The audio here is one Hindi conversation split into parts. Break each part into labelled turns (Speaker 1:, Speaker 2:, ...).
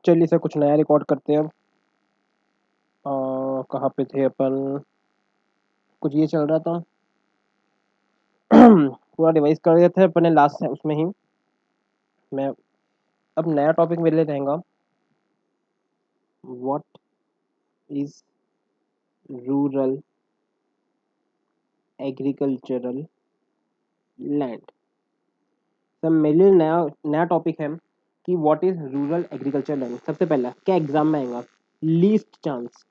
Speaker 1: चलिए सर कुछ नया रिकॉर्ड करते हैं अब। कहाँ पे थे अपन? कुछ ये चल रहा था। पूरा रिवाइज कर रहे थे अपने लास्ट उसमें ही। मैं अब नया टॉपिक मेरे लिए रहेगा। What is rural agricultural land. Sir मेरे लिए नया नया टॉपिक है कि what is rural agriculture land. सबसे पहला क्या एग्जाम में आएगा? Least chance.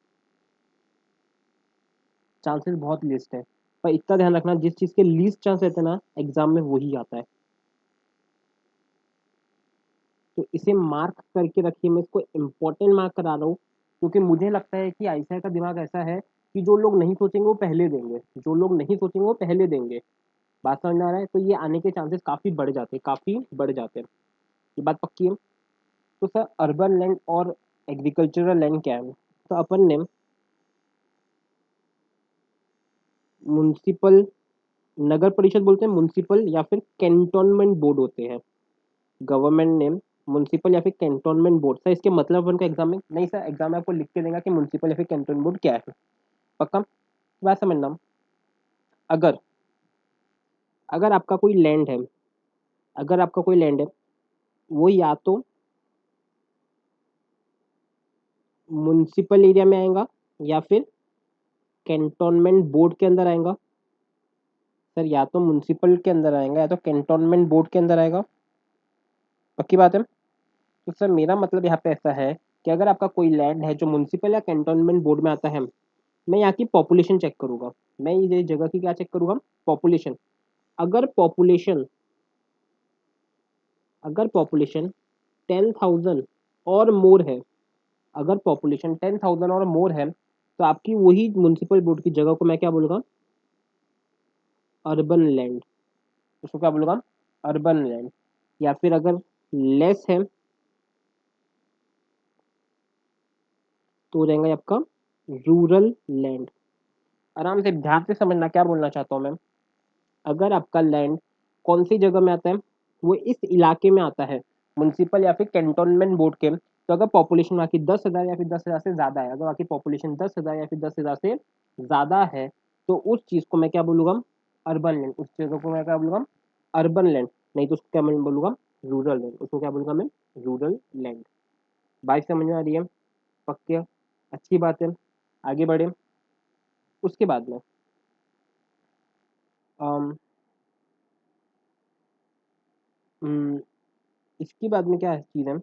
Speaker 1: चांसेस बहुत लिस्ट है, पर इतना ध्यान रखना जिस चीज़ के लीस्ट चांस रहते हैं ना एग्जाम में वही आता है। तो इसे मार्क करके रखिए, मैं इसको इम्पोर्टेंट मार्क करा रहा हूँ क्योंकि मुझे लगता है कि आईसीआई का दिमाग ऐसा है कि जो लोग नहीं सोचेंगे वो पहले देंगे, जो लोग नहीं सोचेंगे वो पहले देंगे। बात समझ में आ रहा है? तो ये आने के चांसेस काफ़ी बढ़ जाते हैं, काफ़ी बढ़ जाते हैं। ये बात पक्की है। तो सर अर्बन लैंड और एग्रीकल्चरल लैंड क्या है? तो अपन ने म्यूनसिपल, नगर परिषद बोलते हैं म्यूनसिपल, या फिर कैंटोनमेंट बोर्ड होते हैं। गवर्नमेंट नेम म्यूनसिपल या फिर कैंटोनमेंट बोर्ड। सर इसके मतलब अपन को एग्जाम में नहीं, सर एग्जाम में आपको लिख के देगा कि म्यूनसिपल या फिर कैंटोनमेंट बोर्ड क्या है। पक्का? बात समझना। अगर अगर आपका कोई लैंड है, अगर आपका कोई लैंड है, वो या तो म्यूनसिपल एरिया में आएगा या फिर कैंटोनमेंट बोर्ड के अंदर आएगा। सर या तो म्यूनसिपल के अंदर आएगा या तो कैंटोनमेंट बोर्ड के अंदर आएगा। पक्की बात है? तो सर मेरा मतलब यहाँ पे ऐसा है कि अगर आपका कोई लैंड है जो म्यूनसिपल या कैंटोनमेंट बोर्ड में आता है, मैं यहाँ की पॉपुलेशन चेक करूंगा। मैं ये जगह की क्या चेक करूंगा? पॉपुलेशन। अगर पॉपुलेशन अगर पॉपुलेशन 10,000 और मोर है, अगर पॉपुलेशन 10,000 और मोर है तो आपकी वही म्यूनसिपल बोर्ड की जगह को मैं क्या बोलूँगा? Urban land. उसको क्या बोलूँगा? Urban land. या फिर अगर लेस है तो हो जाएगा आपका रूरल लैंड। आराम से ध्यान से समझना क्या बोलना चाहता हूँ मैं। अगर आपका लैंड कौन सी जगह में आता है? वो इस इलाके में आता है म्यूनसिपल या फिर कैंटोनमेंट बोर्ड के। तो अगर पॉपुलेशन वहाँ की 10,000 या फिर 10,000 से ज़्यादा है, अगर वहाँ की पॉपुलेशन 10,000 या फिर 10,000 से ज़्यादा है, तो उस चीज़ को मैं क्या बोलूँगा? Urban land. उस जगह को मैं क्या बोलूँगा? Urban land. नहीं तो उसको क्या मैं बोलूँगा? Rural land. उसको क्या बोलूँगा मैं? Rural land. बात समझ में आ रही है? पक्के? अच्छी बात है। आगे बढ़े। उसके बाद में अम, हम्म, इसके बाद में क्या चीज़ है?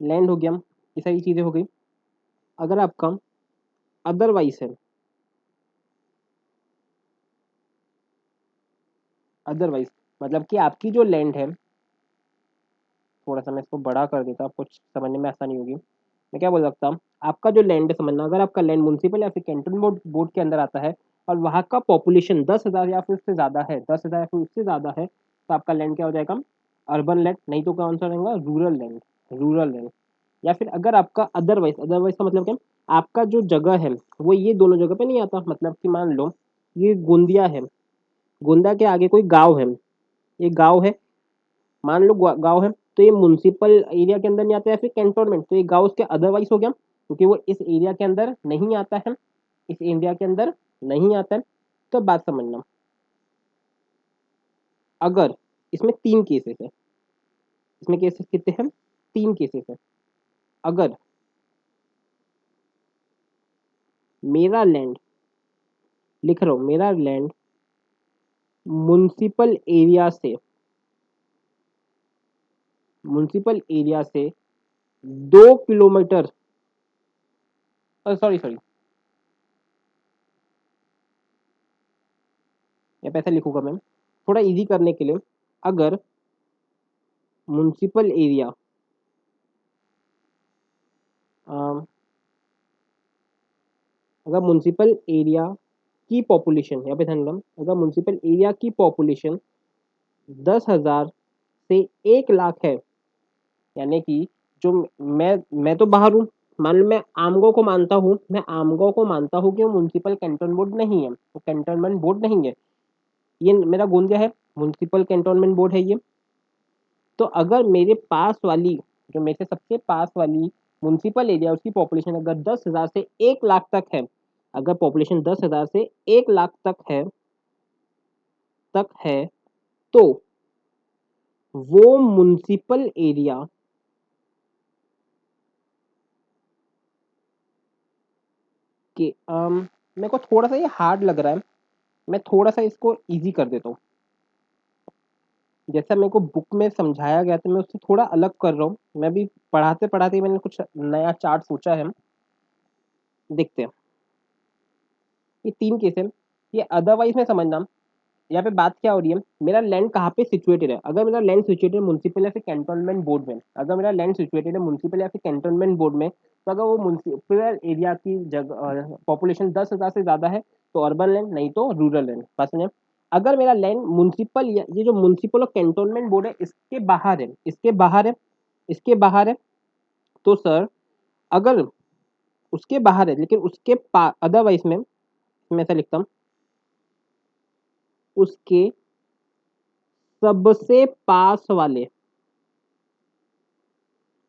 Speaker 1: लैंड हो गया, ये सारी चीज़ें हो गई। अगर आपका अदरवाइज है, अदरवाइज मतलब कि आपकी जो लैंड है, थोड़ा सा मैं इसको बड़ा कर देता, आपको समझने में आसानी होगी। मैं क्या बोल सकता हूँ? आपका जो लैंड है, समझना, अगर आपका लैंड म्यूनसिपल या फिर कैंटन बोर्ड बोर्ड के अंदर आता है और वहाँ का पॉपुलेशन 10,000 या फिर उससे ज़्यादा है, 10,000 या फिर उससे ज़्यादा है, तो आपका लैंड क्या हो जाएगा? Urban land. नहीं तो कौन सा रहेगा? Rural land. Rural land. या फिर अगर आपका अदरवाइज, अदरवाइज का मतलब क्या? आपका जो जगह है वो ये दोनों जगह पे नहीं आता। मतलब कि मान लो ये गोंदिया है, गोंदा के आगे कोई गांव है, ये गांव है, मान लो गांव है, तो ये म्यूनसिपल एरिया के अंदर नहीं आता है, फिर कैंटोनमेंट, तो ये गांव उसके अदरवाइज हो गया क्योंकि वो इस एरिया के अंदर नहीं आता है, इस एरिया के अंदर नहीं आता है। तो बात समझना, अगर इसमें तीन केसेस है, इसमें केसेस कितने हैं? तीन केसेस है। अगर मेरा लैंड, लिख रहा हूँ, मेरा लैंड म्यूनसिपल एरिया से, म्यूनसिपल एरिया से 2 किलोमीटर, सॉरी सॉरी, या पैसा लिखूंगा मैं थोड़ा इजी करने के लिए। अगर म्यूनसिपल एरिया, अगर म्यूनसिपल एरिया की पॉपुलेशन, यहाँ पे ध्यान रखना, अगर म्यूनसिपल एरिया की पॉपुलेशन 10,000 से 1 लाख है, यानी कि जो मैं तो बाहर हूँ, मान लो मैं आमगांव को मानता हूँ, मैं आमगांव को मानता हूँ कि वो म्यूनसिपल कैंटोन बोर्ड नहीं है, वो कैंटोनमेंट बोर्ड नहीं है, ये मेरा गोंदिया है, म्यूनसिपल कैंटोनमेंट बोर्ड है ये। तो अगर मेरे पास वाली जो मेरे से सबसे पास वाली म्युनिसिपल एरिया उसकी पॉपुलेशन अगर 10,000 से 1 लाख तक है, अगर पॉपुलेशन 10,000 से 1 लाख तक है तो वो म्युनिसिपल एरिया के मेरे को थोड़ा सा ये हार्ड लग रहा है, मैं थोड़ा सा इसको इजी कर देता हूँ। जैसा मेरे को बुक में समझाया गया था मैं उससे थोड़ा अलग कर रहा हूँ। मैं भी पढ़ाते पढ़ाते मैंने कुछ नया चार्ट सोचा है, देखते हैं। ये 3 केस है, ये अदरवाइज में समझना। यहाँ पे बात क्या हो रही है, मेरा लैंड कहाँ पे सिचुएटेड है। अगर मेरा लैंड सिचुएटेड म्युनिसिपल या फिर कैंटोनमेंट बोर्ड में, अगर मेरा लैंड सिचुएटेड है म्युनिसिपल या फिर कैंटोनमेंट बोर्ड में, तो अगर वो म्युनिसिपल एरिया की जगह पॉपुलेशन 10,000 से ज्यादा है तो अर्बन लैंड, नहीं तो रूरल लैंड। बस में अगर मेरा लैंड म्युनिसिपल, ये जो म्युनिसिपल और कैंटोनमेंट बोर्ड है इसके बाहर है, इसके बाहर है तो सर, अगर उसके बाहर है लेकिन उसके अदरवाइज में मैं ऐसा लिखता हूँ, उसके सबसे पास वाले,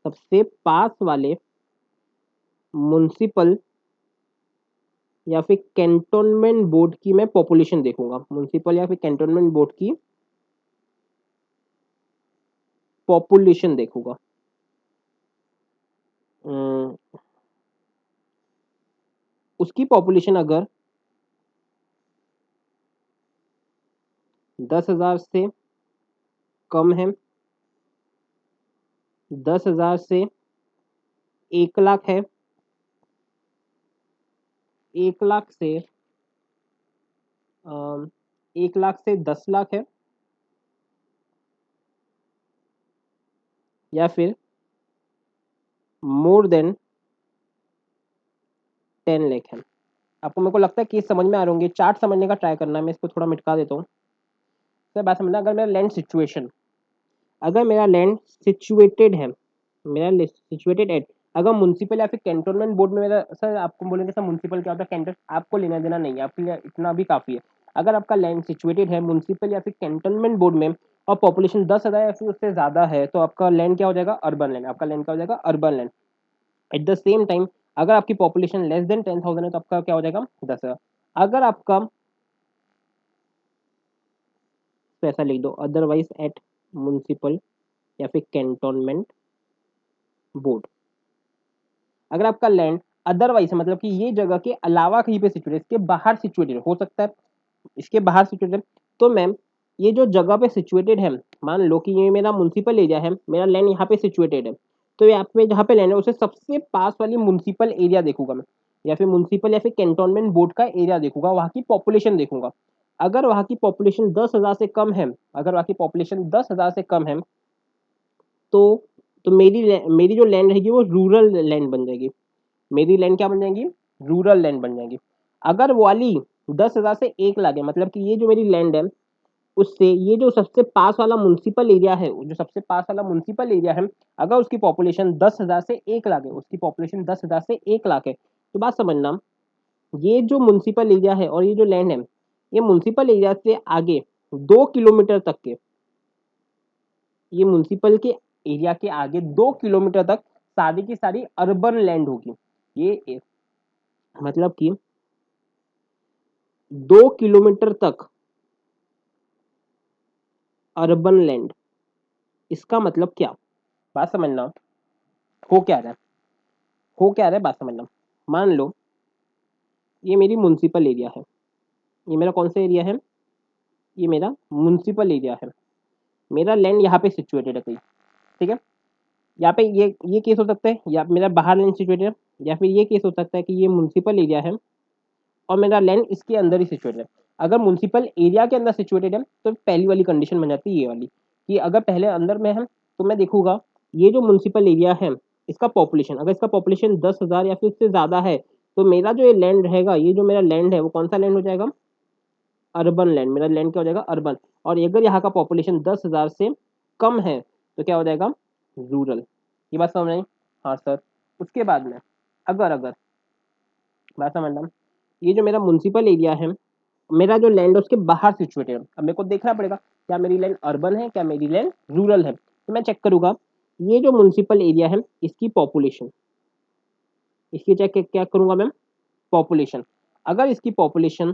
Speaker 1: सबसे पास वाले म्युनिसिपल या फिर कैंटोनमेंट बोर्ड की मैं पॉपुलेशन देखूंगा, म्युनिसिपल या फिर कैंटोनमेंट बोर्ड की पॉपुलेशन देखूंगा। अम, उसकी पॉपुलेशन अगर 10,000 से कम है, 10,000 से 1 लाख है, 1 लाख से 1 लाख से 10 लाख है, या फिर मोर देन 10 लाख है। आपको, मेरे को लगता है कि समझ में आ रहे होंगे। चार्ट समझने का ट्राई करना है, मैं इसको थोड़ा मिटका देता हूँ। सर बात समझना, अगर मेरा लैंड सिचुएशन, अगर मेरा लैंड सिचुएटेड है, मेरा सिचुएटेड एट, अगर म्युनिसिपल या फिर कैंटोनमेंट बोर्ड में मेरा, सर आपको बोलेंगे सर म्युनिसिपल क्या होता है, कैंटन आपको लेना देना नहीं है, आपके लिए इतना भी काफी है। अगर आपका लैंड सिचुएटेड है म्युनिसिपल या फिर कैंटोनमेंट बोर्ड में और पॉपुलेशन 10,000 या फिर उससे ज्यादा है तो आपका लैंड क्या हो जाएगा, अर्बन लैंड। आपका लैंड क्या हो जाएगा, urban land. At the same time अगर आपकी पॉपुलेशन लेस देन 10,000 है तो आपका क्या हो जाएगा, 10,000। अगर आपका, तो ऐसा लिख दो, अदरवाइज एट म्युनिसिपल या फिर कैंटोनमेंट बोर्ड। अगर आपका लैंड अदरवाइज, मतलब कि ये जगह के अलावा कहीं पे सिचुएटेड, इसके बाहर सिचुएटेड हो सकता है, इसके बाहर सिचुएटेड, तो मैम ये जो जगह पे सिचुएटेड है, मान लो कि ये मेरा म्युनिसिपल एरिया है, मेरा लैंड यहाँ पे सिचुएटेड है, तो यहाँ पे जहाँ पे लैंड है उसे सबसे पास वाली म्युनिसिपल एरिया देखूंगा मैं, या फिर म्युनिसिपल या फिर कैंटोनमेंट बोर्ड का एरिया देखूंगा, वहाँ की पॉपुलेशन देखूंगा। अगर वहाँ की पॉपुलेशन 10,000 से कम है, अगर वहाँ की पॉपुलेशन 10,000 से कम है तो मेरी जो लैंड रहेगी वो रूरल लैंड बन जाएगी। मेरी लैंड क्या बन जाएगी, रूरल लैंड बन जाएगी। अगर वो वाली 10,000 से 1 लाख है, मतलब कि ये जो मेरी लैंड है उससे ये जो सबसे पास वाला म्युनिसिपल एरिया है, जो सबसे पास वाला म्युनिसिपल एरिया है, अगर उसकी पॉपुलेशन 10,000 से 1 लाख है, उसकी पॉपुलेशन 10,000 से 1 लाख है, तो बात समझना, ये जो म्युनिसिपल एरिया है और ये जो लैंड है, ये म्युनिसिपल एरिया से आगे 2 किलोमीटर तक के, ये म्युनिसिपल के एरिया के आगे 2 किलोमीटर तक सारी की सारी अर्बन लैंड होगी। मतलब कि 2 किलोमीटर तक अर्बन लैंड, इसका मतलब क्या, बात समझना, हो क्या रहा है, बात समझना। मान लो ये मेरी म्युनिसिपल एरिया है, ये मेरा कौन सा एरिया है, ये मेरा म्युनिसिपल एरिया है, मेरा लैंड यहाँ पे सिचुएटेड है कहीं, ठीक है। यहाँ पे ये केस हो सकता है, या मेरा बाहर लैंड सिचुएटेड है, या फिर ये केस हो सकता है कि ये म्युनिसिपल एरिया है और मेरा लैंड इसके अंदर ही सिचुएटेड है। अगर म्युनिसिपल एरिया के अंदर सिचुएटेड है तो पहली वाली कंडीशन बन जाती है ये वाली, कि अगर पहले अंदर में है तो मैं देखूंगा ये जो म्युनिसिपल एरिया है इसका पॉपुलेशन, अगर इसका पॉपुलेशन 10,000 या फिर उससे ज्यादा है तो मेरा जो ये लैंड रहेगा, ये जो मेरा लैंड है वो कौन सा लैंड हो जाएगा, अर्बन लैंड। मेरा लैंड क्या हो जाएगा, अर्बन। और अगर यहाँ का पॉपुलेशन 10,000 से कम है तो क्या हो जाएगा, रूरल। ये बात समझ आई, हाँ सर। उसके बाद में अगर अगर बात समझना, ये जो मेरा म्युनिसिपल एरिया है, मेरा जो लैंड है उसके बाहर सिचुएटेड है, अब मेरे को देखना पड़ेगा क्या मेरी लैंड अर्बन है क्या मेरी लैंड रूरल है। तो मैं चेक करूंगा ये जो म्युनिसिपल एरिया है इसकी पॉपुलेशन, इसकी चेक क्या करूंगा मैम, पॉपुलेशन। अगर इसकी पॉपुलेशन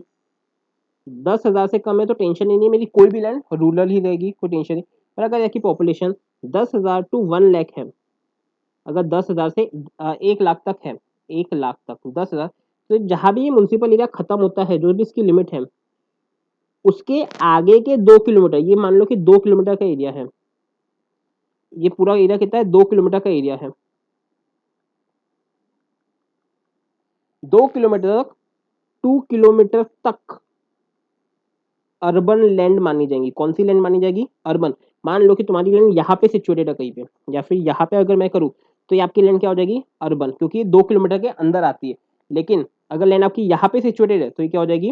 Speaker 1: 10,000 से कम है तो टेंशन ही नहीं, मेरी कोई भी लैंड रूरल ही रहेगी, कोई टेंशन नहीं। पर अगर इसकी पॉपुलेशन 10,000 टू 1 लाख है, अगर 10,000 से 1 लाख तक है, 1 लाख तक 10,000, तो जहां भी ये म्युनिसिपल एरिया खत्म होता है, जो भी इसकी लिमिट है, उसके आगे के 2 किलोमीटर, ये मान लो कि 2 किलोमीटर का एरिया है, ये पूरा एरिया कितना है, 2 किलोमीटर का एरिया है, 2 किलोमीटर तक, 2 किलोमीटर तक अर्बन लैंड मानी जाएंगी। कौन सी लैंड मानी जाएगी, अर्बन। मान लो कि तुम्हारी लैंड यहाँ पे सिचुएटेड है कहीं पे, या फिर यहाँ पे अगर मैं करूँ तो ये आपकी लैंड क्या हो जाएगी, अर्बन, क्योंकि 2 किलोमीटर के अंदर आती है। लेकिन अगर लैंड आपकी यहाँ पे सिचुएटेड है तो ये क्या हो जाएगी,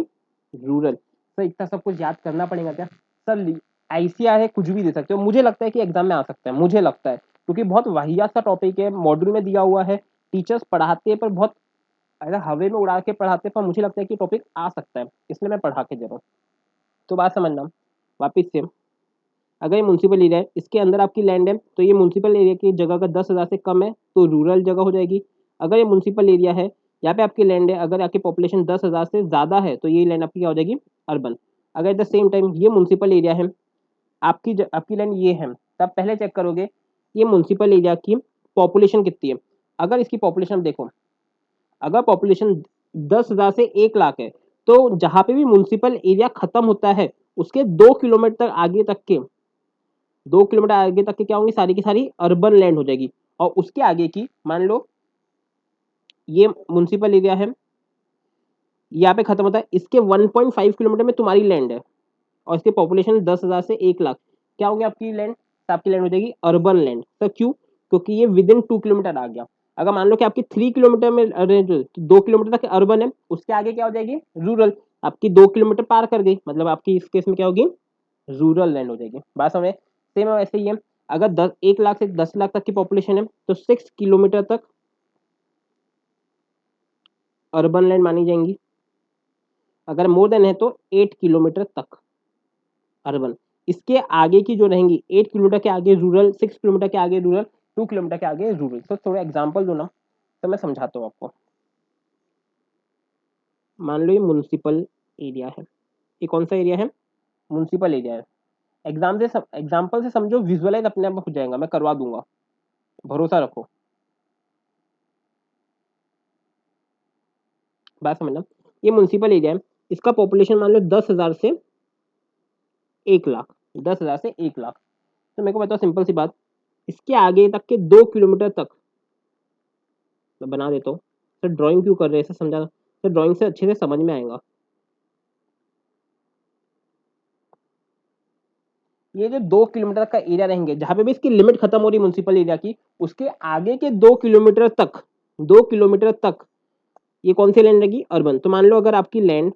Speaker 1: रूरल। सर इतना सब कुछ याद करना पड़ेगा क्या सर, आईसीआर है, कुछ भी दे सकते हो। मुझे लगता है कि एग्जाम में आ सकता है, मुझे लगता है, क्योंकि बहुत वाहियात सा टॉपिक है, मॉड्यूल में दिया हुआ है, टीचर्स पढ़ाते हैं पर बहुत ऐसा हवे में उड़ा के पढ़ाते हैं, पर मुझे लगता है कि टॉपिक आ सकता है, इसलिए मैं पढ़ा के दे रहा हूँ। तो बात समझना वापिस से, अगर ये म्युनिसिपल एरिया है, इसके अंदर आपकी लैंड है, तो ये म्युनिसिपल एरिया की जगह अगर 10,000 से कम है तो रूरल जगह हो जाएगी। अगर ये म्युनिसिपल एरिया है, यहाँ पे आपकी लैंड है, अगर आपकी पॉपुलेशन 10,000 से ज़्यादा है तो ये लैंड आपकी क्या हो जाएगी, अर्बन। अगर एट द सेम टाइम ये म्युनिसिपल एरिया है, आपकी लैंड ये है, तब पहले चेक करोगे ये म्युनिसिपल एरिया की पॉपुलेशन कितनी है। अगर इसकी पॉपुलेशन देखो, अगर पॉपुलेशन 10,000 से 1 लाख है, तो जहां पे भी म्युनिसिपल एरिया खत्म होता है उसके 2 किलोमीटर आगे तक के, 2 किलोमीटर आगे तक के क्या होंगी, सारी की सारी अर्बन लैंड हो जाएगी। और उसके आगे की, मान लो ये म्युनिसिपल एरिया है, यहाँ पे खत्म होता है, इसके 1.5 किलोमीटर में तुम्हारी लैंड है, और इसकी पॉपुलेशन 10,000 से 1 लाख, क्या होगी आपकी लैंड, तो आपकी लैंड हो जाएगी अर्बन लैंड। तो क्यों, क्योंकि ये विद इन 2 किलोमीटर आ गया। अगर मान लो कि आपकी 3 किलोमीटर में अरेंज, तो 2 किलोमीटर तक अर्बन है, उसके आगे क्या हो जाएगी, रूरल। आपकी 2 किलोमीटर पार कर गई, मतलब आपकी इस केस में क्या होगी, रूरल लैंड हो जाएगी। बात समझ, सेम वैसे ही है। अगर 1 लाख से 10 लाख तक की पॉपुलेशन है तो 6 किलोमीटर तक अर्बन लैंड मानी जाएंगी। अगर मोर देन है तो 8 किलोमीटर तक अर्बन। इसके आगे की जो रहेंगी, 8 किलोमीटर के आगे रूरल, 6 किलोमीटर के आगे रूरल, 2 किलोमीटर के आगे रूरल। तो थोड़ा एग्जाम्पल दो ना, तो मैं समझाता हूँ आपको। मान लो ये म्युनिसिपल एरिया है, ये कौन सा एरिया है, म्युनिसिपल एरिया है। एग्जाम्पल से समझो, विजुअलाइज अपने आप हो जाएगा, मैं करवा दूंगा, भरोसा रखो। बात समझना, ये म्युनिसिपल एरिया है, इसका पॉपुलेशन मान लो 10,000 से 1 लाख, 10,000 से 1 लाख। तो मेरे को बताओ सिंपल सी बात, इसके आगे तक के 2 किलोमीटर तक, मैं बना देता हूँ। सर ड्राइंग क्यों कर रहे हैं, ऐसे समझा, सर ड्राइंग से अच्छे से समझ में आएगा। ये जो 2 किलोमीटर का एरिया रहेंगे, जहां पे भी इसकी लिमिट खत्म हो रही म्युनिसिपल एरिया की, उसके आगे के 2 किलोमीटर तक, 2 किलोमीटर तक ये कौन सी लैंड रहेगी, अर्बन। तो मान लो अगर आपकी लैंड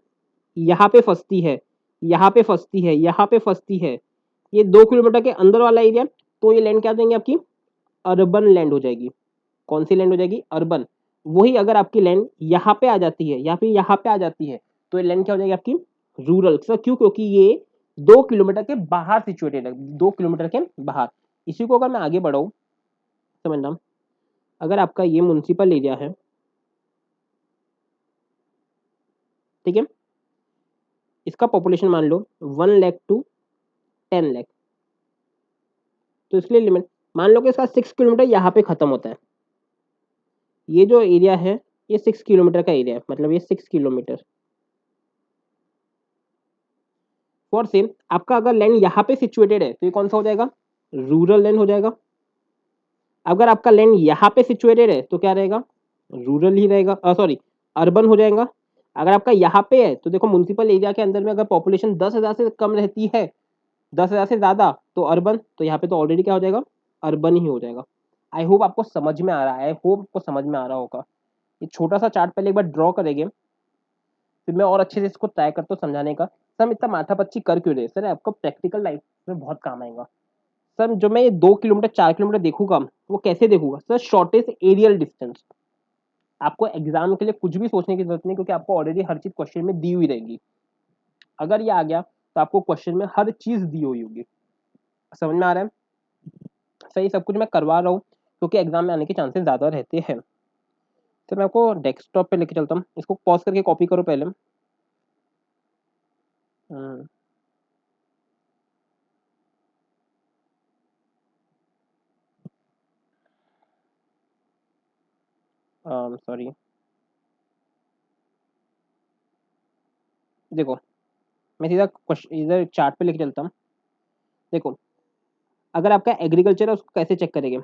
Speaker 1: यहाँ पे फंसती है, यहाँ पे फंसती है, यहाँ पे फंसती है, ये 2 किलोमीटर के अंदर वाला एरिया, तो ये लैंड क्या हो जाएंगी आपकी, अर्बन लैंड हो जाएगी। कौन सी लैंड हो जाएगी, अर्बन। वही अगर आपकी लैंड यहाँ पे आ जाती है, या फिर यहाँ पे आ जाती है, तो ये लैंड क्या हो जाएगी आपकी, रूरल। सर क्यों, क्योंकि ये 2 किलोमीटर के बाहर सिचुएटेड है, 2 किलोमीटर के बाहर। इसी को अगर मैं आगे बढ़ाऊं, समझना, अगर आपका ये म्युनिसिपल एरिया है, ठीक है, इसका पॉपुलेशन मान लो 1 लाख टू 10 लाख, तो इसलिए लिमिट मान लो कि इसका 6 किलोमीटर यहाँ पे खत्म होता है। ये जो एरिया है ये 6 किलोमीटर का एरिया है, मतलब ये 6 किलोमीटर। फॉर सेम आपका अगर लैंड यहाँ पे सिचुएटेड है तो ये कौन सा हो जाएगा, रूरल लैंड हो जाएगा। अगर आपका लैंड यहाँ पे सिचुएटेड है तो क्या रहेगा, रूरल ही रहेगा, सॉरी अर्बन हो जाएगा। अगर आपका यहाँ पे है तो देखो, म्युनिसिपल एरिया के अंदर में अगर पॉपुलेशन 10,000 से कम रहती है, 10,000 से ज्यादा तो अर्बन, तो यहाँ पे तो ऑलरेडी क्या हो जाएगा, अर्बन ही हो जाएगा। आई होप आपको समझ में आ रहा है, आई होप आपको समझ में आ रहा होगा। ये छोटा सा चार्ट पहले एक बार ड्रॉ करेंगे, फिर मैं और अच्छे से इसको ट्राई करता हूँ समझाने का। सर हम इतना माथापच्ची कर क्यों रहे, सर आपको प्रैक्टिकल लाइफ में बहुत काम आएगा। सर जो मैं ये 2 किलोमीटर 4 किलोमीटर देखूंगा, वो कैसे देखूंगा सर, शॉर्टेस्ट एरियल डिस्टेंस। आपको एग्जाम के लिए कुछ भी सोचने की जरूरत नहीं, क्योंकि आपको ऑलरेडी हर चीज क्वेश्चन में दी हुई रहेगी। अगर ये आ गया तो आपको क्वेश्चन में हर चीज दी हुई होगी। समझ में आ रहा है, सही सब कुछ मैं करवा रहा हूँ क्योंकि एग्जाम में आने के चांसेस ज़्यादा रहते हैं। तो मैं आपको डेस्कटॉप पे लेके चलता हूँ, इसको पॉज करके कॉपी करो पहले। सॉरी, देखो मैं सीधा इधर चार्ट पे लेके चलता हूँ। देखो, अगर आपका एग्रीकल्चर है उसको कैसे चेक करेंगे?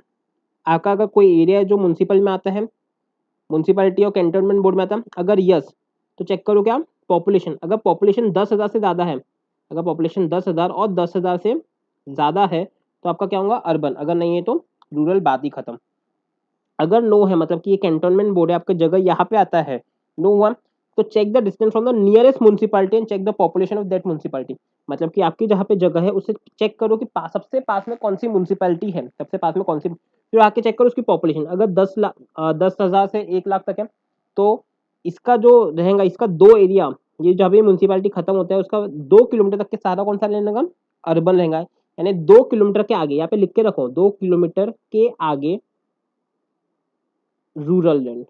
Speaker 1: आपका अगर कोई एरिया है जो म्यूनसिपल में आता है, म्यूनसिपैलिटी और कैंटोनमेंट बोर्ड में आता है, अगर यस तो चेक करो क्या पॉपुलेशन, अगर पॉपुलेशन 10,000 से ज़्यादा है, अगर पॉपुलेशन 10,000 और 10,000 से ज़्यादा है तो आपका क्या होगा अर्बन, अगर नहीं है तो रूरल, बात ही खत्म। अगर नो है मतलब कि ये कैंटोनमेंट बोर्ड है, आपका जगह यहाँ पे आता है, नो हुआ तो check the distance from the nearest municipality and check the population of that municipality. मतलब कि आपकी जहाँ पे जगह है उससे चेक करो कि सबसे पास में कौन सी म्यूनसिपैलिटी है, सबसे पास में कौन सी, फिर आके चेक करो उसकी पॉपुलेशन। अगर 10 लाख 10,000 से 1 लाख तक है तो इसका जो रहेगा, इसका दो एरिया, ये जब भी म्यूनसिपैलिटी खत्म होता है उसका 2 किलोमीटर तक के सारा कौन सा रहेगा, अर्बन रहेगा। यानी 2 किलोमीटर के आगे, यहाँ पे लिख के रखो, 2 किलोमीटर के आगे रूरल लैंड,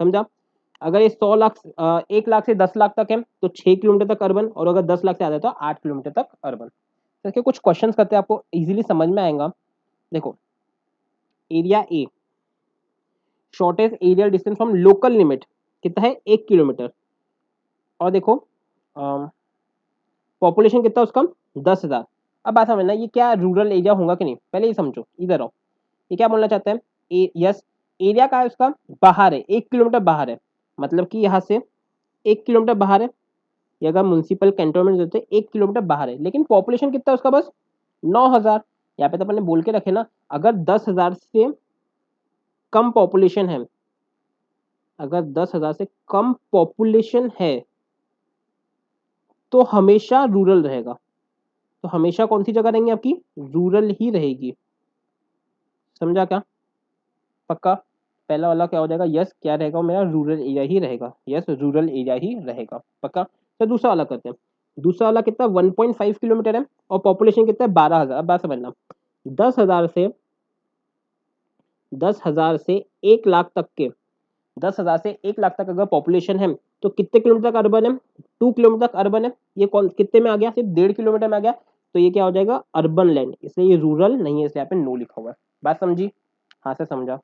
Speaker 1: समझा? अगर ये 100 लाख 1 लाख से 10 लाख तक है तो 6 किलोमीटर तक अर्बन, और अगर 10 लाख से ज्यादा है तो 8 किलोमीटर तक अर्बन। तो इसके कुछ क्वेश्चन करते हैं, आपको इजीली समझ में आएगा। देखो, area A, shortest aerial distance from local limit कितना है, 1 किलोमीटर। और देखो पॉपुलेशन कितना उसका, 10,000। अब बात समझना, ये क्या रूरल एरिया होगा कि नहीं, पहले ये समझो, इधर आओ। ये क्या बोलना चाहते हैं, यस एरिया का है उसका बाहर है, 1 किलोमीटर बाहर है, मतलब कि यहाँ से 1 किलोमीटर बाहर है। ये अगर म्यूनसिपल कैंटोनमेंट देते हैं 1 किलोमीटर बाहर है, लेकिन पॉपुलेशन कितना है उसका, बस 9,000। यहाँ पे तो अपने बोल के रखे ना, अगर 10,000 से कम पॉपुलेशन है, अगर 10,000 से कम पॉपुलेशन है तो हमेशा रूरल रहेगा। तो हमेशा कौन सी जगह रहेंगी आपकी, रूरल ही रहेगी। समझा क्या? पक्का? पहला वाला क्या हो जाएगा, यस क्या रहेगा, वो मेरा रूरल एरिया ही रहेगा, यस रूरल एरिया ही रहेगा। पक्का? तो दूसरा वाला करते हैं। दूसरा वाला कितना, 1.5 किलोमीटर है और पॉपुलेशन कितना है, 12,000। अब बात समझना, 10,000 से 10,000 से 1 लाख तक के, 10,000 से 1 लाख तक अगर पॉपुलेशन है तो कितने किलोमीटर तक अर्बन है, 2 किलोमीटर तक अर्बन है। ये कौन कितने में आ गया, सिर्फ 1.5 किलोमीटर में आ गया, तो ये क्या हो जाएगा, अर्बन लैंड, इसलिए ये रूरल नहीं है, इसलिए यहाँ पे नो लिखा हुआ है। बात समझी? हाँ से समझा।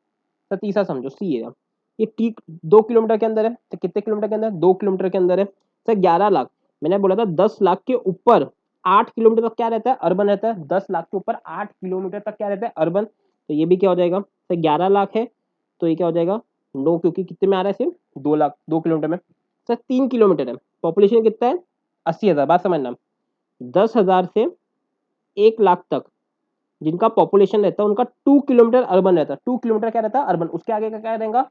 Speaker 1: तो तीसरा समझो, सी है, ये टी 2 किलोमीटर के अंदर है, तो कितने किलोमीटर के अंदर, 2 किलोमीटर के अंदर है। सर 11 लाख, मैंने बोला था 10 लाख के ऊपर 8 किलोमीटर तक क्या रहता है, अर्बन रहता है। 10 लाख के ऊपर 8 किलोमीटर तक क्या रहता है, अर्बन। तो ये भी क्या हो जाएगा, सर 11 लाख है तो ये क्या हो जाएगा, नो, क्योंकि कितने में आ रहा है, सिर्फ 2 लाख 2 किलोमीटर में। सर 3 किलोमीटर है, पॉपुलेशन कितना है, 80,000। बात समझना, 10,000 से 1 लाख तक जिनका पॉपुलेशन रहता है उनका 2 किलोमीटर अर्बन रहता है, 2 किलोमीटर क्या रहता है, अर्बन। उसके आगे का क्या रहेगा,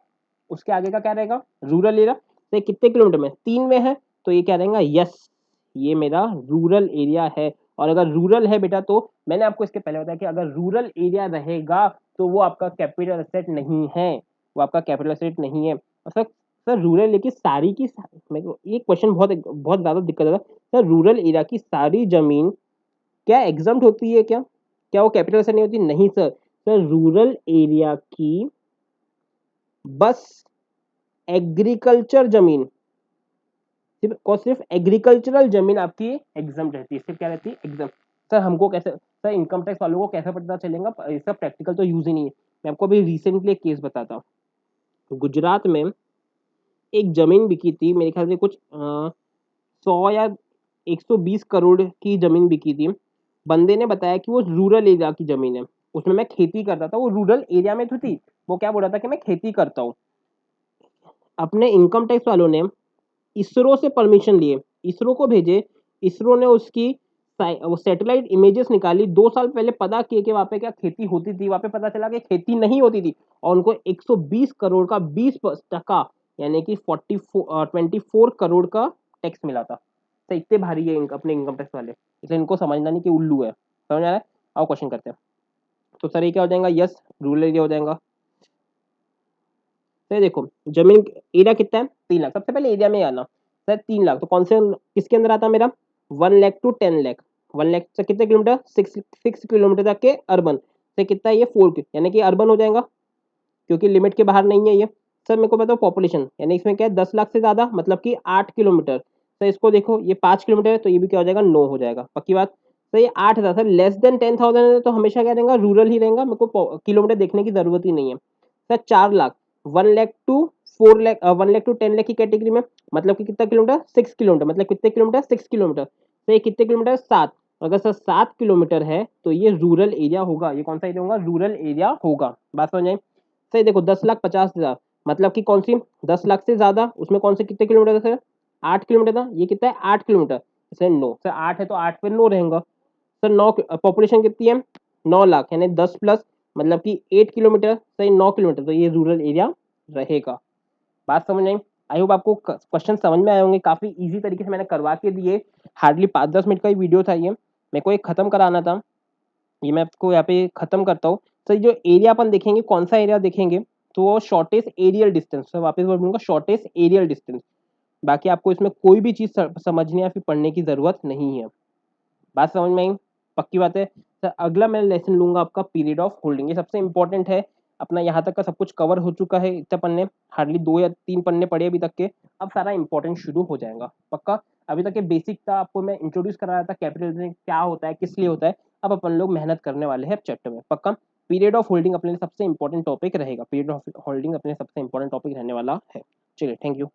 Speaker 1: उसके आगे का क्या रहेगा, रूरल एरिया। तो ये कितने किलोमीटर में, 3 में है, तो ये क्या रहेगा, यस ये मेरा रूरल एरिया है। और अगर रूरल है बेटा, तो मैंने आपको इसके पहले बताया कि अगर रूरल एरिया रहेगा तो वो आपका कैपिटल एसेट नहीं है, वो आपका कैपिटल एसेट नहीं है। और सर रूरल एरिया की सारी की, मेरे को ये क्वेश्चन बहुत बहुत ज्यादा दिक्कत है सर, रूरल एरिया की सारी जमीन क्या एग्जम्प्ट होती है क्या, क्या वो कैपिटल से नहीं होती, नहीं सर। सर रूरल एरिया की बस एग्रीकल्चर जमीन, सिर्फ और सिर्फ एग्रीकल्चरल जमीन आपकी एग्जम्प्ट रहती है, सिर्फ क्या रहती है, एग्जम्प्ट। सर हमको कैसे, सर इनकम टैक्स वालों को कैसे पता चलेगा, इसका प्रैक्टिकल तो यूज ही नहीं है। मैं आपको अभी रिसेंटली एक केस बताता हूँ। गुजरात में एक जमीन बिकी थी, मेरे ख्याल से कुछ 100 या 120 करोड़ की जमीन बिकी थी। बंदे ने बताया कि वो रूरल एरिया की जमीन है, उसमें मैं खेती करता था, वो रूरल एरिया में तो थी। वो क्या बोल रहा था कि मैं खेती करता हूँ। अपने इनकम टैक्स वालों ने इसरो से परमिशन लिए, इसरो को भेजे, इसरो ने उसकी वो सैटेलाइट इमेजेस निकाली, 2 साल पहले पता किए कि वहां पे क्या खेती होती थी, वहां पे पता चला कि खेती नहीं होती थी। और उनको 120 करोड़ का 20% यानी कि 24 करोड़ का टैक्स मिला था। तो इतने भारी है अपने इनकम टैक्स वाले, इसलिए इनको समझना नहीं कि उल्लू है। समझ आ रहा है? आओ क्वेश्चन करते हैं। तो सर ये क्या हो जाएगा, यस रूरल एरिया हो जाएगा। तो ये देखो, जमीन एरिया कितना है, 3 लाख। सबसे पहले एरिया में आना, सर 3 लाख तो कौन से किसके अंदर आता है मेरा, 1 लाख टू 10 लाख। 1 लाख से कितने किलोमीटर, 6 किलोमीटर तक के अर्बन। तो कितना है ये 4 यानी कि अर्बन हो जाएगा क्योंकि लिमिट के बाहर नहीं है ये। सर मेरे को बताओ पॉपुलेशन, यानी इसमें क्या है 10 लाख से ज्यादा मतलब कि 8 किलोमीटर। सर इसको देखो ये 5 किलोमीटर है तो ये भी क्या हो जाएगा 9 हो जाएगा, पक्की बात। सर ये 8 हजार, सर लेस देन 10,000 है तो हमेशा क्या रहेगा रूरल ही रहेगा, मेरे को किलोमीटर देखने की जरूरत ही नहीं है। Sir 4 lakh, 1 lakh to 4 lakh, 1 lakh to 10 lakh की कैटेगरी में, मतलब कि कितना किलोमीटर 6 किलोमीटर, मतलब कितने किलोमीटर 6 किलोमीटर। तो ये कितने किलोमीटर 7, अगर सर 7 किलोमीटर है तो ये रूरल एरिया होगा। ये कौन सा एरिया होगा, रूरल एरिया होगा। बात समझ आई। सही देखो 10,50,000 मतलब कि कौन सी 10 लाख से ज्यादा, उसमें कौन से कितने किलोमीटर था सर 8 किलोमीटर था, ये कितना है 8 किलोमीटर, इसलिए 9। सर 8 है तो 8 पे 9 रहेगा। सर 9, पॉपुलेशन कितनी है 9 लाख, यानी 10 प्लस मतलब कि 8 किलोमीटर, सही 9 किलोमीटर, तो ये रूरल एरिया रहेगा। बात समझ आई। आई होप आपको क्वेश्चन समझ में आए होंगे, काफी इजी तरीके से मैंने करवा के दिए। हार्डली 5-10 मिनट का ही वीडियो था ये, मेरे को एक खत्म कराना था, ये मैं आपको यहाँ पे खत्म करता हूँ। सर जो एरिया अपन देखेंगे, कौन सा एरिया देखेंगे, तो वो शॉर्टेस्ट एरियल डिस्टेंस, सर वापस बोलूंगा शॉर्टेस्ट एरियल डिस्टेंस। बाकी आपको इसमें कोई भी चीज समझने या फिर पढ़ने की जरूरत नहीं है। बात समझ में आई, पक्की बात है। सर अगला मैं लेसन लूंगा आपका पीरियड ऑफ होल्डिंग, ये सबसे इंपॉर्टेंट है। अपना यहाँ तक का सब कुछ कवर हो चुका है, इतने पन्ने, हार्डली 2 या 3 पन्ने पड़े अभी तक के। अब सारा इंपॉर्टेंट शुरू हो जाएगा पक्का। अभी तक के बेसिक था, आपको मैं इंट्रोड्यूस करा रहा था कैपिटल क्या होता है, किस लिए होता है। अब अपन लोग मेहनत करने वाले हैं चैप्टर में पक्का। पीरियड ऑफ होल्डिंग अपने लिए सबसे इंपॉर्टेंट टॉपिक रहेगा, पीरियड ऑफ होल्डिंग अपने सबसे इंपॉर्टेंट टॉपिक रहने वाला है। चलिए थैंक यू।